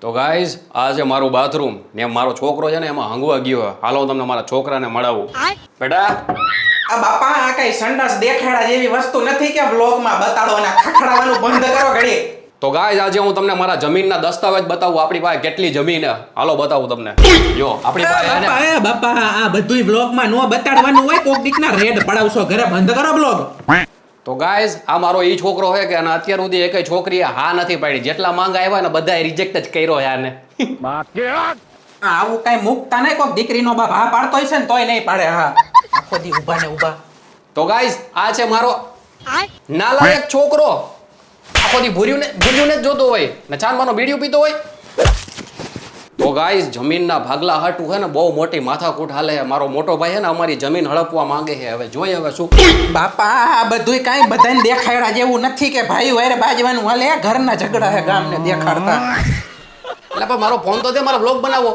તો ગાઈઝ આ છે મારું બાથરૂમ ને મારો છોકરો છે ને એમાં હંગવા ગયો. હાલો હું તમને મારા છોકરાને મળાવું. બેટા આ બાપા આ કઈ સંડાસ દેખાડા જેવી વસ્તુ નથી કે વ્લોગમાં બતાડો અને ખખડાવવાનું બંધ કરો ઘડી. તો ગાઈઝ આજે હું તમને મારા જમીનના દસ્તાવેજ બતાવું. આપણી પાસે કેટલી જમીન છે હાલો બતાવું તમને. જો આપણી પાસે છે ને બાપા આ બધુંય વ્લોગમાં નો બતાડવાનું હોય કોક દીકના રેડ પડાવશો ઘરે બંધ કરો વ્લોગ. તો ગાઈઝ આ મારો ઈ છોકરો છે કે અને અત્યાર સુધી એકેય છોકરીએ હા નથી પાડી. જેટલા માંગા આવ્યા ને બધાએ રિજેક્ટ જ કર્યો છે આને. આવું કઈ મુકતા નહીં કોક દીકરીનો બાપ હા પાડતો હશે ને તોય નહીં પાડે. હા આખો દી ઊભા ને ઊભા. તો ગાઈઝ આ છે મારો નાલાયક છોકરો. આખો દી ભૂર્યું ને જ જોતો હોય ને ચાંદમાનો બીડીયું પીતો હોય. તો ગાઈઝ જમીનના ભાગલા હાટું છે ને બહુ મોટી માથાકૂટ હાલે છે. મારો મોટો ભાઈ છે ને અમારી જમીન હડપવા માંગે છે. હવે જોઈએ હવે શું. બાપા આ બધુંય કાંઈ બધાને દેખાડ્યા જેવું નથી કે ભાઈ વારે બાજવાનું હાલે ઘરના ઝઘડા હે ગામને દેખાડતા. એટલે પણ મારો ફોન તો દે મારો બ્લોગ બનાવો.